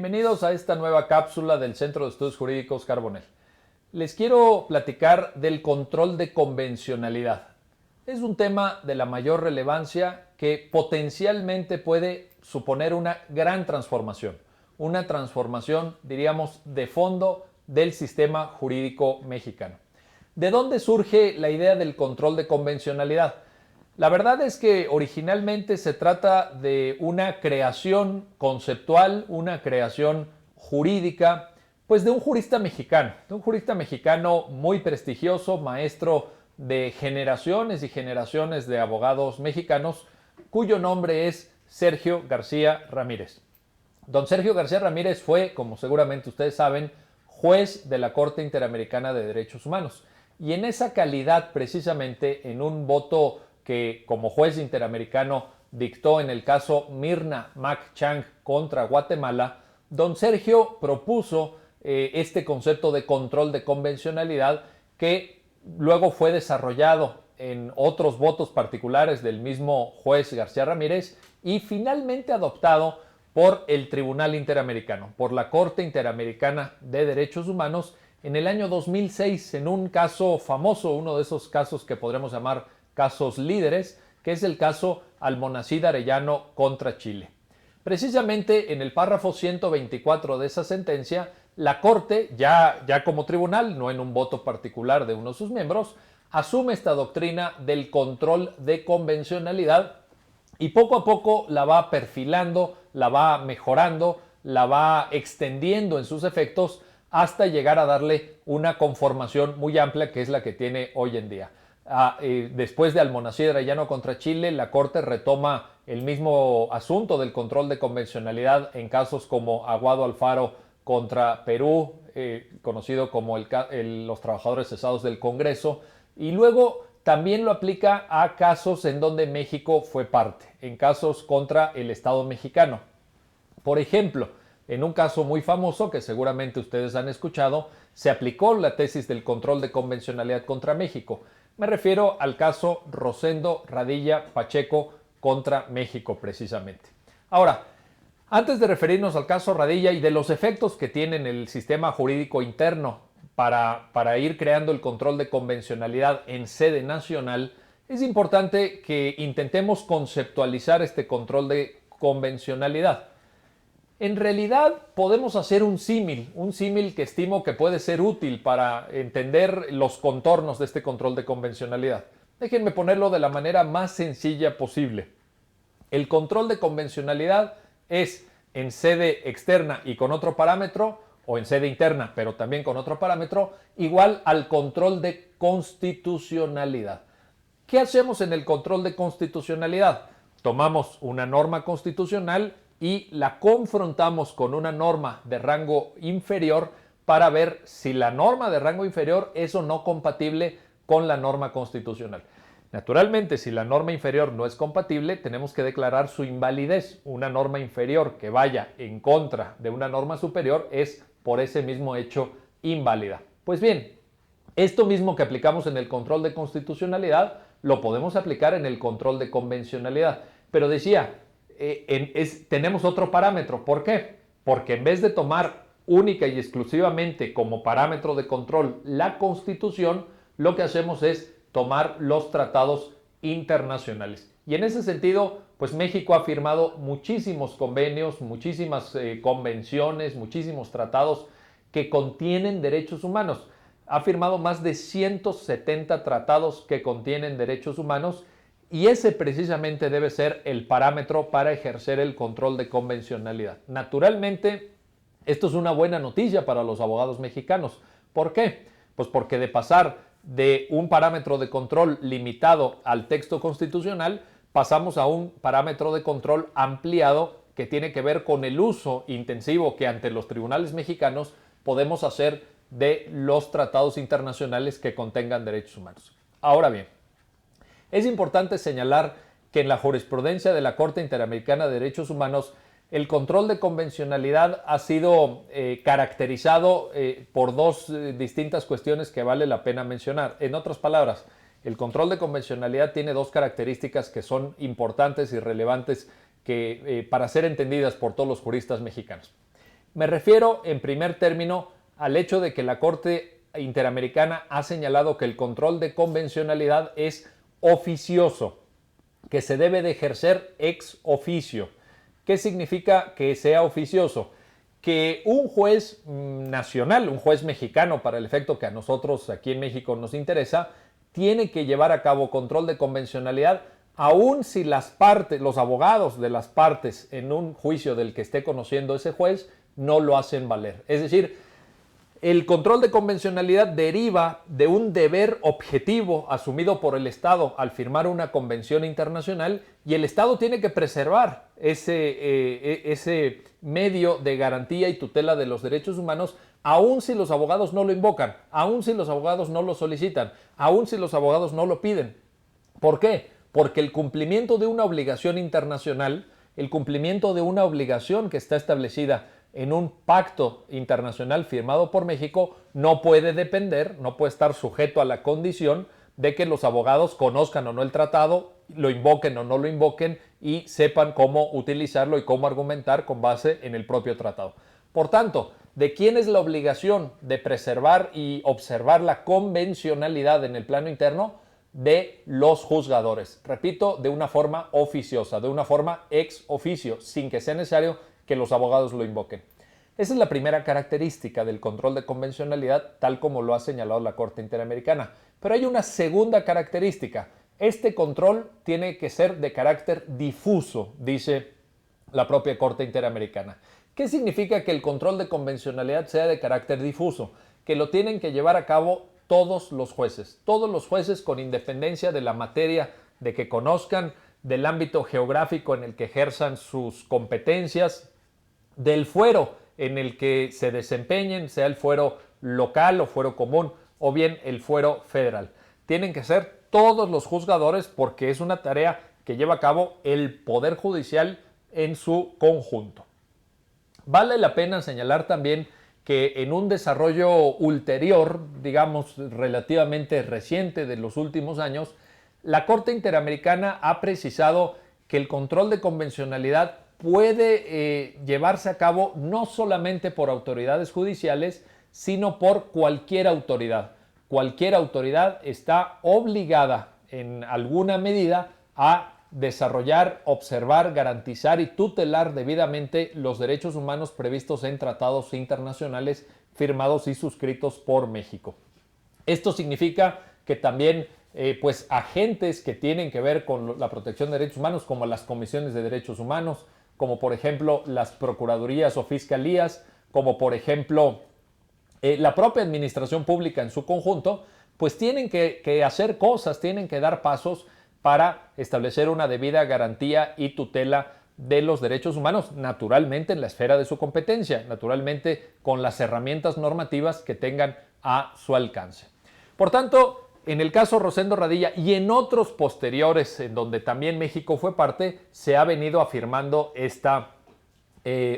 Bienvenidos a esta nueva cápsula del Centro de Estudios Jurídicos Carbonell. Les quiero platicar del control de convencionalidad. Es un tema de la mayor relevancia que potencialmente puede suponer una gran transformación. Una transformación, diríamos, de fondo del sistema jurídico mexicano. ¿De dónde surge la idea del control de convencionalidad? La verdad es que originalmente se trata de una creación conceptual, una creación jurídica, pues de un jurista mexicano muy prestigioso, maestro de generaciones y generaciones de abogados mexicanos, cuyo nombre es Sergio García Ramírez. Don Sergio García Ramírez fue, como seguramente ustedes saben, juez de la Corte Interamericana de Derechos Humanos. Y en esa calidad, precisamente, en un voto que como juez interamericano dictó en el caso Mirna Mac Chang contra Guatemala, don Sergio propuso este concepto de control de convencionalidad que luego fue desarrollado en otros votos particulares del mismo juez García Ramírez y finalmente adoptado por el Tribunal Interamericano, por la Corte Interamericana de Derechos Humanos en el año 2006 en un caso famoso, uno de esos casos que podremos llamar casos líderes, que es el caso Almonacid Arellano contra Chile. Precisamente en el párrafo 124 de esa sentencia, la Corte, ya como tribunal, no en un voto particular de uno de sus miembros, asume esta doctrina del control de convencionalidad y poco a poco la va perfilando, la va mejorando, la va extendiendo en sus efectos hasta llegar a darle una conformación muy amplia que es la que tiene hoy en día. Después de Almonacid Arellano contra Chile, la Corte retoma el mismo asunto del control de convencionalidad en casos como Aguado Alfaro contra Perú, conocido como los trabajadores cesados del Congreso, y luego también lo aplica a casos en donde México fue parte, en casos contra el Estado mexicano. Por ejemplo, en un caso muy famoso que seguramente ustedes han escuchado, se aplicó la tesis del control de convencionalidad contra México. Me refiero al caso Rosendo Radilla Pacheco contra México, precisamente. Ahora, antes de referirnos al caso Radilla y de los efectos que tiene en el sistema jurídico interno para ir creando el control de convencionalidad en sede nacional, es importante que intentemos conceptualizar este control de convencionalidad. En realidad podemos hacer un símil que estimo que puede ser útil para entender los contornos de este control de convencionalidad. Déjenme ponerlo de la manera más sencilla posible. El control de convencionalidad es en sede externa y con otro parámetro, o en sede interna pero también con otro parámetro, igual al control de constitucionalidad. ¿Qué hacemos en el control de constitucionalidad? Tomamos una norma constitucional y la confrontamos con una norma de rango inferior para ver si la norma de rango inferior es o no compatible con la norma constitucional. Naturalmente, si la norma inferior no es compatible, tenemos que declarar su invalidez. Una norma inferior que vaya en contra de una norma superior es, por ese mismo hecho, inválida. Pues bien, esto mismo que aplicamos en el control de constitucionalidad, lo podemos aplicar en el control de convencionalidad. Pero decía, tenemos otro parámetro. ¿Por qué? Porque en vez de tomar única y exclusivamente como parámetro de control la Constitución, lo que hacemos es tomar los tratados internacionales. Y en ese sentido, pues México ha firmado muchísimos convenios, muchísimas convenciones, muchísimos tratados que contienen derechos humanos. Ha firmado más de 170 tratados que contienen derechos humanos y ese precisamente debe ser el parámetro para ejercer el control de convencionalidad. Naturalmente, esto es una buena noticia para los abogados mexicanos. ¿Por qué? Pues porque de pasar de un parámetro de control limitado al texto constitucional, pasamos a un parámetro de control ampliado que tiene que ver con el uso intensivo que ante los tribunales mexicanos podemos hacer de los tratados internacionales que contengan derechos humanos. Ahora bien, es importante señalar que en la jurisprudencia de la Corte Interamericana de Derechos Humanos el control de convencionalidad ha sido caracterizado por dos distintas cuestiones que vale la pena mencionar. En otras palabras, el control de convencionalidad tiene dos características que son importantes y relevantes para ser entendidas por todos los juristas mexicanos. Me refiero en primer término al hecho de que la Corte Interamericana ha señalado que el control de convencionalidad es oficioso, que se debe de ejercer ex oficio. ¿Qué significa que sea oficioso? Que un juez nacional, un juez mexicano, para el efecto que a nosotros aquí en México nos interesa, tiene que llevar a cabo control de convencionalidad, aun si las partes, los abogados de las partes en un juicio del que esté conociendo ese juez, no lo hacen valer. Es decir, el control de convencionalidad deriva de un deber objetivo asumido por el Estado al firmar una convención internacional, y el Estado tiene que preservar ese medio de garantía y tutela de los derechos humanos, aun si los abogados no lo invocan, aun si los abogados no lo solicitan, aun si los abogados no lo piden. ¿Por qué? Porque el cumplimiento de una obligación internacional, el cumplimiento de una obligación que está establecida en un pacto internacional firmado por México, no puede depender, no puede estar sujeto a la condición de que los abogados conozcan o no el tratado, lo invoquen o no lo invoquen y sepan cómo utilizarlo y cómo argumentar con base en el propio tratado. Por tanto, ¿de quién es la obligación de preservar y observar la convencionalidad en el plano interno? De los juzgadores. Repito, de una forma oficiosa, de una forma ex oficio, sin que sea necesario que los abogados lo invoquen. Esa es la primera característica del control de convencionalidad, tal como lo ha señalado la Corte Interamericana. Pero hay una segunda característica. Este control tiene que ser de carácter difuso, dice la propia Corte Interamericana. ¿Qué significa que el control de convencionalidad sea de carácter difuso? Que lo tienen que llevar a cabo todos los jueces con independencia de la materia de que conozcan, del ámbito geográfico en el que ejerzan sus competencias, del fuero en el que se desempeñen, sea el fuero local o fuero común o bien el fuero federal. Tienen que ser todos los juzgadores porque es una tarea que lleva a cabo el Poder Judicial en su conjunto. Vale la pena señalar también que en un desarrollo ulterior, digamos relativamente reciente de los últimos años, la Corte Interamericana ha precisado que el control de convencionalidad puede llevarse a cabo no solamente por autoridades judiciales, sino por cualquier autoridad. Cualquier autoridad está obligada en alguna medida a desarrollar, observar, garantizar y tutelar debidamente los derechos humanos previstos en tratados internacionales firmados y suscritos por México. Esto significa que también pues agentes que tienen que ver con la protección de derechos humanos, como las comisiones de derechos humanos, como por ejemplo las procuradurías o fiscalías, como por ejemplo la propia administración pública en su conjunto, pues tienen que hacer cosas, tienen que dar pasos para establecer una debida garantía y tutela de los derechos humanos, naturalmente en la esfera de su competencia, naturalmente con las herramientas normativas que tengan a su alcance. Por tanto, en el caso Rosendo Radilla y en otros posteriores en donde también México fue parte, se ha venido afirmando esta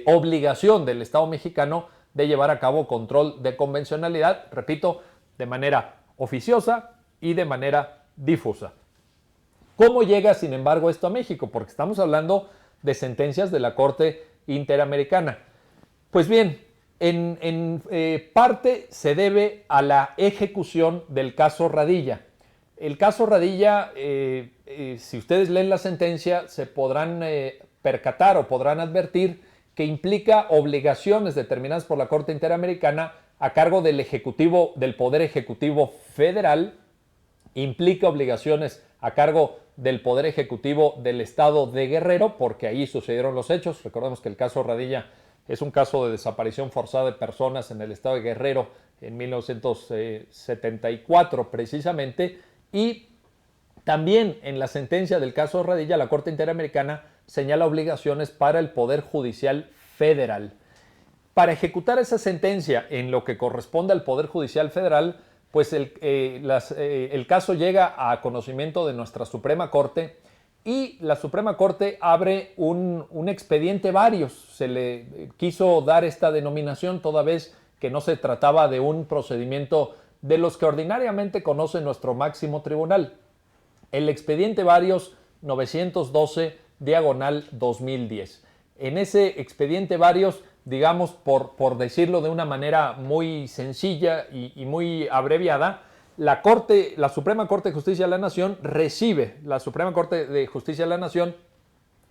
obligación del Estado mexicano de llevar a cabo control de convencionalidad, repito, de manera oficiosa y de manera difusa. ¿Cómo llega, sin embargo, esto a México? Porque estamos hablando de sentencias de la Corte Interamericana. Pues bien, en parte se debe a la ejecución del caso Radilla. El caso Radilla, si ustedes leen la sentencia, se podrán percatar o podrán advertir que implica obligaciones determinadas por la Corte Interamericana a cargo del Ejecutivo, del Poder Ejecutivo Federal, implica obligaciones a cargo del Poder Ejecutivo del Estado de Guerrero, porque ahí sucedieron los hechos. Recordemos que el caso Radilla es un caso de desaparición forzada de personas en el Estado de Guerrero en 1974 precisamente, y también en la sentencia del caso Radilla la Corte Interamericana señala obligaciones para el Poder Judicial Federal. Para ejecutar esa sentencia en lo que corresponde al Poder Judicial Federal, pues el caso llega a conocimiento de nuestra Suprema Corte y la Suprema Corte abre un expediente varios. Se le quiso dar esta denominación toda vez que no se trataba de un procedimiento de los que ordinariamente conoce nuestro máximo tribunal. El expediente varios 912/2010. En ese expediente varios digamos, por decirlo de una manera muy sencilla y muy abreviada, la Suprema Corte de Justicia de la Nación la Suprema Corte de Justicia de la Nación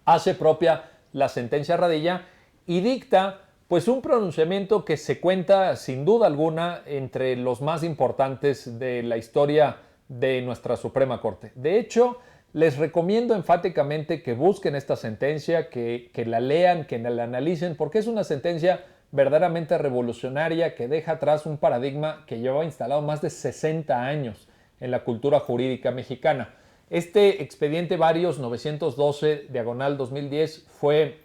hace propia la sentencia Radilla y dicta pues un pronunciamiento que se cuenta sin duda alguna entre los más importantes de la historia de nuestra Suprema Corte. De hecho, les recomiendo enfáticamente que busquen esta sentencia, que la lean, que la analicen, porque es una sentencia verdaderamente revolucionaria que deja atrás un paradigma que lleva instalado más de 60 años en la cultura jurídica mexicana. Este expediente Varios 912/2010 fue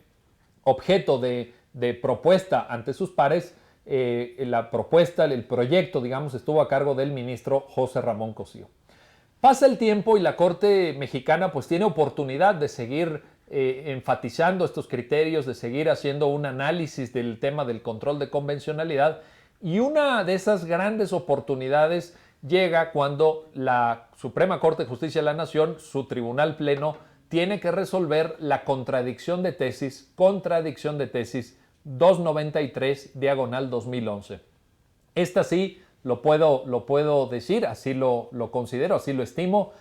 objeto de propuesta ante sus pares. La propuesta, el proyecto, digamos, estuvo a cargo del ministro José Ramón Cosío. Pasa el tiempo y la Corte mexicana pues tiene oportunidad de seguir enfatizando estos criterios, de seguir haciendo un análisis del tema del control de convencionalidad, y una de esas grandes oportunidades llega cuando la Suprema Corte de Justicia de la Nación, su Tribunal Pleno, tiene que resolver la contradicción de tesis 293/2011. Esta sí lo puedo decir, así lo considero, así lo estimo.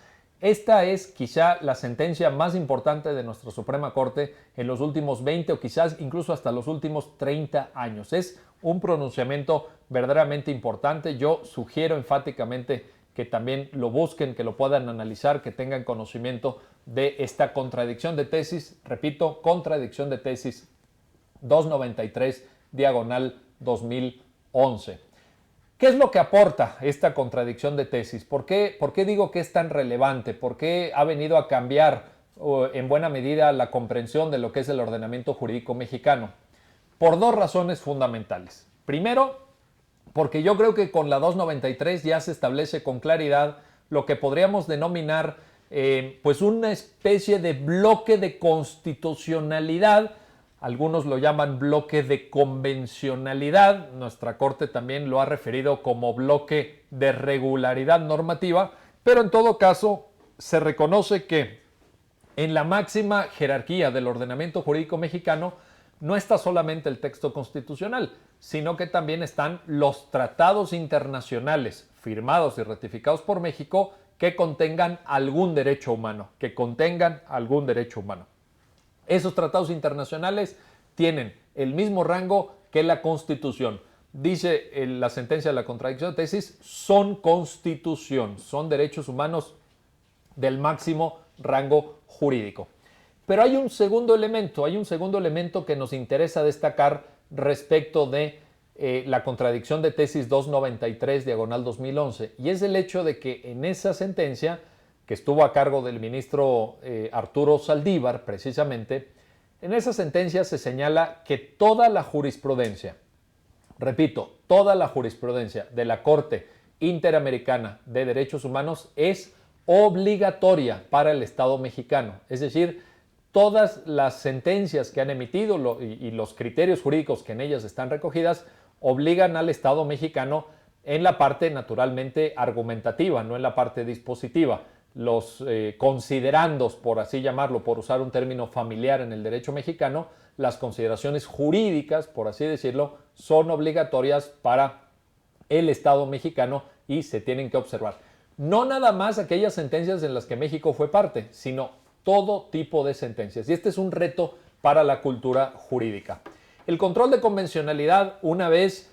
Esta es quizá la sentencia más importante de nuestra Suprema Corte en los últimos 20 o quizás incluso hasta los últimos 30 años. Es un pronunciamiento verdaderamente importante. Yo sugiero enfáticamente que también lo busquen, que lo puedan analizar, que tengan conocimiento de esta contradicción de tesis. Repito, contradicción de tesis 293/2011. ¿Qué es lo que aporta esta contradicción de tesis? ¿Por qué digo que es tan relevante? ¿Por qué ha venido a cambiar en buena medida la comprensión de lo que es el ordenamiento jurídico mexicano? Por dos razones fundamentales. Primero, porque yo creo que con la 293 ya se establece con claridad lo que podríamos denominar pues una especie de bloque de constitucionalidad. Algunos lo llaman bloque de convencionalidad. Nuestra Corte también lo ha referido como bloque de regularidad normativa, pero en todo caso se reconoce que en la máxima jerarquía del ordenamiento jurídico mexicano no está solamente el texto constitucional, sino que también están los tratados internacionales firmados y ratificados por México que contengan algún derecho humano, Esos tratados internacionales tienen el mismo rango que la Constitución. Dice la sentencia de la contradicción de tesis, son constitución, son derechos humanos del máximo rango jurídico. Pero hay un segundo elemento que nos interesa destacar respecto de la contradicción de tesis 293/2011, y es el hecho de que en esa sentencia, que estuvo a cargo del ministro Arturo Saldívar, precisamente, en esa sentencia se señala que toda la jurisprudencia, repito, toda la jurisprudencia de la Corte Interamericana de Derechos Humanos es obligatoria para el Estado mexicano. Es decir, todas las sentencias que han emitido y los criterios jurídicos que en ellas están recogidas obligan al Estado mexicano en la parte naturalmente argumentativa, no en la parte dispositiva. Los considerandos, por así llamarlo, por usar un término familiar en el derecho mexicano, las consideraciones jurídicas, por así decirlo, son obligatorias para el Estado mexicano y se tienen que observar. No nada más aquellas sentencias en las que México fue parte, sino todo tipo de sentencias. Y este es un reto para la cultura jurídica. El control de convencionalidad, una vez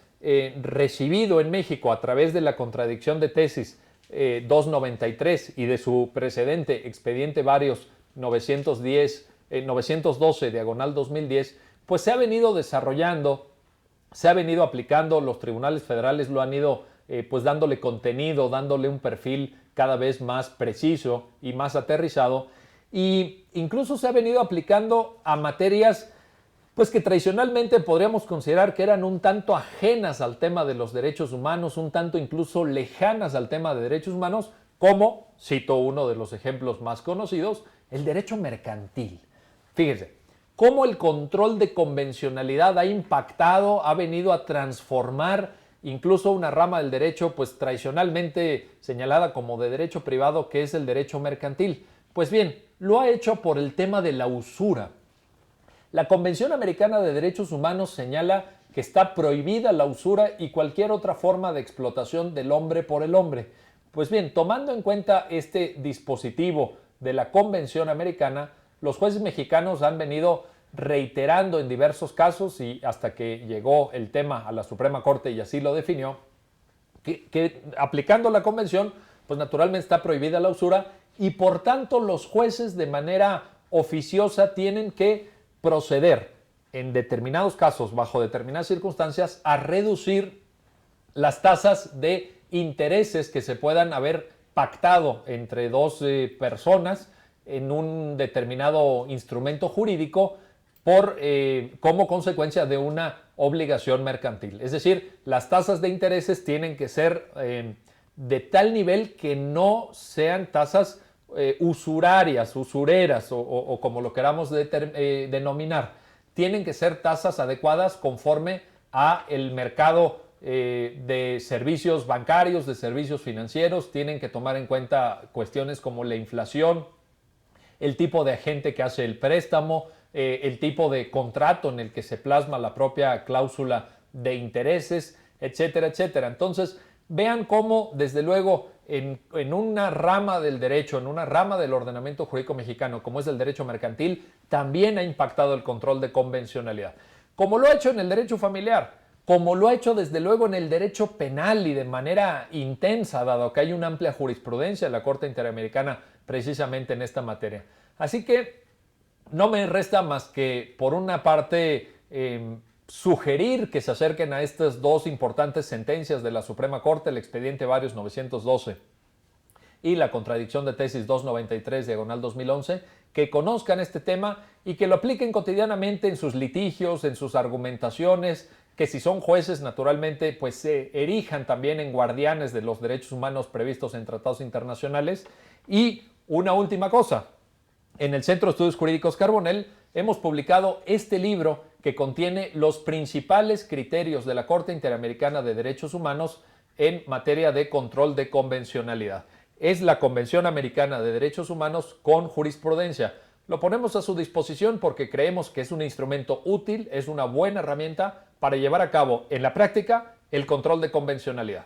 recibido en México a través de la contradicción de tesis 293 y de su precedente expediente Varios 912/2010, pues se ha venido desarrollando, se ha venido aplicando. Los tribunales federales lo han ido pues dándole contenido, dándole un perfil cada vez más preciso y más aterrizado, y incluso se ha venido aplicando a materias pues que tradicionalmente podríamos considerar que eran un tanto ajenas al tema de los derechos humanos, un tanto incluso lejanas al tema de derechos humanos, como, cito uno de los ejemplos más conocidos, el derecho mercantil. Fíjense, cómo el control de convencionalidad ha impactado, ha venido a transformar incluso una rama del derecho pues tradicionalmente señalada como de derecho privado, que es el derecho mercantil. Pues bien, lo ha hecho por el tema de la usura. La Convención Americana de Derechos Humanos señala que está prohibida la usura y cualquier otra forma de explotación del hombre por el hombre. Pues bien, tomando en cuenta este dispositivo de la Convención Americana, los jueces mexicanos han venido reiterando en diversos casos, y hasta que llegó el tema a la Suprema Corte y así lo definió, que aplicando la convención, pues naturalmente está prohibida la usura y por tanto los jueces de manera oficiosa tienen que proceder en determinados casos, bajo determinadas circunstancias, a reducir las tasas de intereses que se puedan haber pactado entre dos personas en un determinado instrumento jurídico como consecuencia de una obligación mercantil. Es decir, las tasas de intereses tienen que ser de tal nivel que no sean tasas usurarias, usureras o como lo queramos denominar. Tienen que ser tasas adecuadas conforme a el mercado de servicios bancarios, de servicios financieros. Tienen que tomar en cuenta cuestiones como la inflación, el tipo de agente que hace el préstamo, el tipo de contrato en el que se plasma la propia cláusula de intereses, etcétera, etcétera. Entonces, vean cómo, desde luego, en una rama del derecho, en una rama del ordenamiento jurídico mexicano, como es el derecho mercantil, también ha impactado el control de convencionalidad. Como lo ha hecho en el derecho familiar, como lo ha hecho desde luego en el derecho penal y de manera intensa, dado que hay una amplia jurisprudencia de la Corte Interamericana precisamente en esta materia. Así que no me resta más que, por una parte, sugerir que se acerquen a estas dos importantes sentencias de la Suprema Corte, el expediente Varios 912 y la contradicción de tesis 293/2011, que conozcan este tema y que lo apliquen cotidianamente en sus litigios, en sus argumentaciones, que si son jueces, naturalmente, pues se erijan también en guardianes de los derechos humanos previstos en tratados internacionales. Y una última cosa, en el Centro de Estudios Jurídicos Carbonell hemos publicado este libro que contiene los principales criterios de la Corte Interamericana de Derechos Humanos en materia de control de convencionalidad. Es la Convención Americana de Derechos Humanos con jurisprudencia. Lo ponemos a su disposición porque creemos que es un instrumento útil, es una buena herramienta para llevar a cabo en la práctica el control de convencionalidad.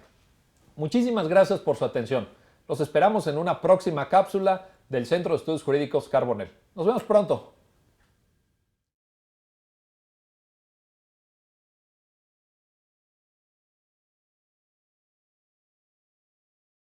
Muchísimas gracias por su atención. Los esperamos en una próxima cápsula del Centro de Estudios Jurídicos Carbonell. Nos vemos pronto.